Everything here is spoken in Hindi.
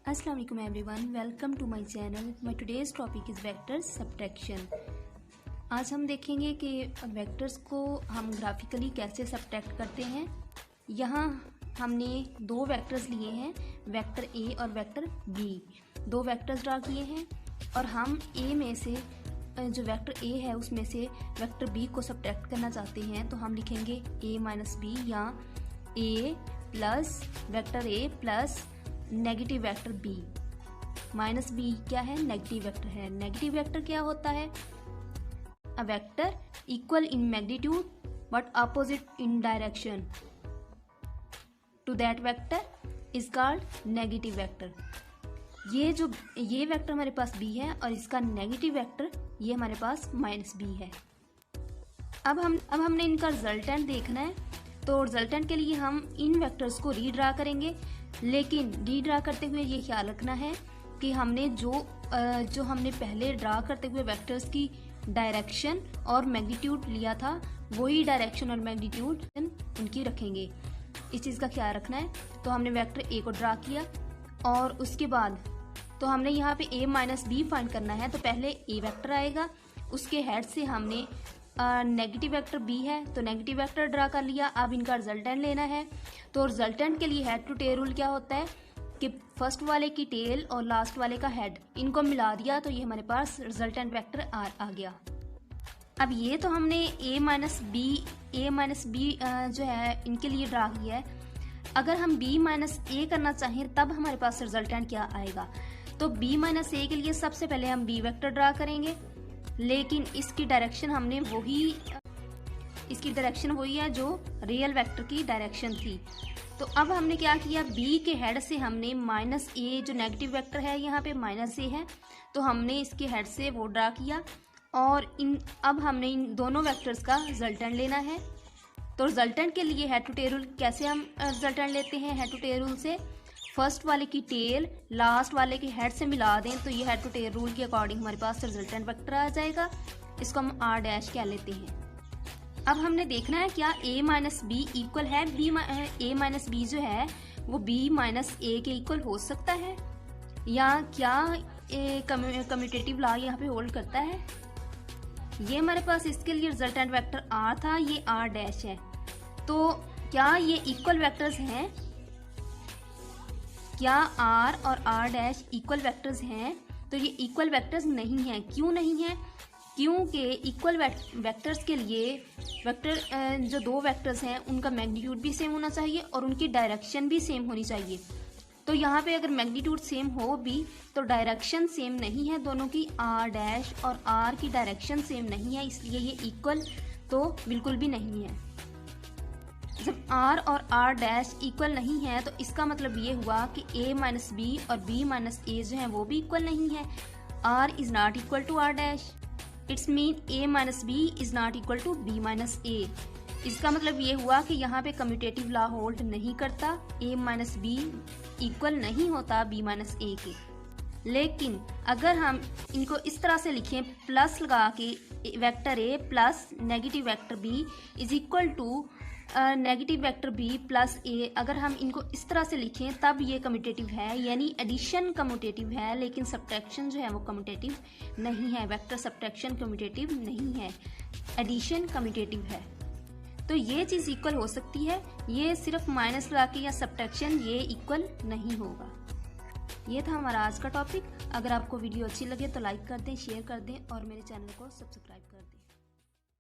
अस्सलाम वालेकुम everyone, welcome to my channel. My today's topic is vector subtraction. आज हम देखेंगे कि वेक्टर्स को हम ग्राफिकली कैसे सब्ट्रैक्ट करते हैं। यहाँ हमने दो वेक्टर्स लिए हैं, वेक्टर ए और वेक्टर बी। दो वेक्टर्स ड्रा किए हैं और हम ए में से जो वेक्टर ए है उसमें से वेक्टर बी को सब्ट्रैक्ट करना चाहते हैं। तो हम लिखेंगे ए माइनस बी या A plus vector A plus negative vector B. Minus B क्या है? नेगेटिव वेक्टर है। नेगेटिव वेक्टर क्या होता है? A vector equal in magnitude but opposite in direction to that vector is called negative vector. ये वेक्टर हमारे पास बी है और इसका नेगेटिव वेक्टर ये हमारे पास माइनस बी है। अब हमने इनका रिजल्टेंट देखना है। तो रिजल्टेंट के लिए हम इन वेक्टर्स को रीड्रा करेंगे, लेकिन रीड्रा करते हुए ये ख्याल रखना है कि हमने जो हमने पहले ड्रा करते हुए वेक्टर्स की डायरेक्शन और मैग्नीट्यूड लिया था वही डायरेक्शन और मैग्नीट्यूड उनकी रखेंगे। इस चीज़ का ख्याल रखना है। तो हमने वेक्टर ए को ड्रा किया और उसके बाद तो हमने यहाँ पे ए माइनस बी फाइंड करना है। तो पहले ए वेक्टर आएगा, उसके हेड से हमने नेगेटिव वेक्टर बी है तो नेगेटिव वेक्टर ड्रा कर लिया। अब इनका रिजल्टेंट लेना है। तो रिजल्टेंट के लिए हेड टू टेल रूल क्या होता है कि फर्स्ट वाले की टेल और लास्ट वाले का हेड इनको मिला दिया तो ये हमारे पास रिजल्टेंट वेक्टर आ गया। अब ये तो हमने ए माइनस बी जो है इनके लिए ड्रा किया है। अगर हम बी माइनस ए करना चाहें तब हमारे पास रिजल्टेंट क्या आएगा? तो बी माइनस ए के लिए सबसे पहले हम बी वेक्टर ड्रा करेंगे, लेकिन इसकी डायरेक्शन वही है जो रियल वेक्टर की डायरेक्शन थी। तो अब हमने क्या किया, बी के हेड से हमने माइनस ए जो नेगेटिव वेक्टर है यहाँ पे माइनस ए है तो हमने इसके हेड से वो ड्रा किया और अब हमने इन दोनों वेक्टर्स का रिजल्टेंट लेना है। तो रिजल्टेंट के लिए हेड टू टेल रूल कैसे हम रिजल्टेंट लेते हैं? हेड टू टेल रूल से फर्स्ट वाले की टेल लास्ट वाले के हेड से मिला दें तो ये हेड टू टेल रूल के अकॉर्डिंग हमारे पास रिजल्टेंट वेक्टर आ जाएगा। इसको हम आर डैश कह लेते हैं। अब हमने देखना है क्या ए माइनस बी इक्वल है ए माइनस बी जो है वो बी माइनस ए के इक्वल हो सकता है या क्या कम्यूटेटिव लॉ यहाँ पे होल्ड करता है। ये हमारे पास इसके लिए रिजल्टेंट वेक्टर आर था, ये आर डैश है। तो क्या ये इक्वल वेक्टर्स हैं? क्या आर और आर डैश इक्वल वेक्टर्स हैं? तो ये इक्वल वेक्टर्स नहीं हैं। क्यों नहीं है? क्योंकि इक्वल वेक्टर्स के लिए वेक्टर जो दो वेक्टर्स हैं उनका मैग्नीट्यूड भी सेम होना चाहिए और उनकी डायरेक्शन भी सेम होनी चाहिए। तो यहाँ पे अगर मैग्नीट्यूड सेम हो भी तो डायरेक्शन सेम नहीं है दोनों की। आर डैश और आर की डायरेक्शन सेम नहीं है, इसलिए ये इक्वल तो बिल्कुल भी नहीं है। जब आर और आर डैश इक्वल नहीं है तो इसका मतलब ये हुआ कि ए माइनस बी और बी माइनस ए जो है वो भी इक्वल नहीं है। R is not equal to R dash, it's mean A minus B is not equal to B minus A. इसका मतलब ये हुआ कि यहाँ पे कम्यूटेटिव लॉ होल्ड नहीं करता, ए माइनस बी इक्वल नहीं होता बी माइनस ए के। लेकिन अगर हम इनको इस तरह से लिखें प्लस लगा के vector A plus negative vector B is equal to negative vector B plus A, अगर हम इनको इस तरह से लिखें तब ये कम्यूटेटिव है, यानी एडिशन कम्यूटेटिव है, लेकिन सब्ट्रैक्शन जो है वो कम्यूटेटिव नहीं है। वेक्टर सब्ट्रैक्शन कम्यूटेटिव नहीं है, एडिशन कम्यूटेटिव है। तो ये चीज़ इक्वल हो सकती है, ये सिर्फ माइनस लगा के या सब्ट्रैक्शन ये इक्वल नहीं होगा। ये था हमारा आज का टॉपिक। अगर आपको वीडियो अच्छी लगे तो लाइक कर दें, शेयर कर दें और मेरे चैनल को सब्सक्राइब कर दें।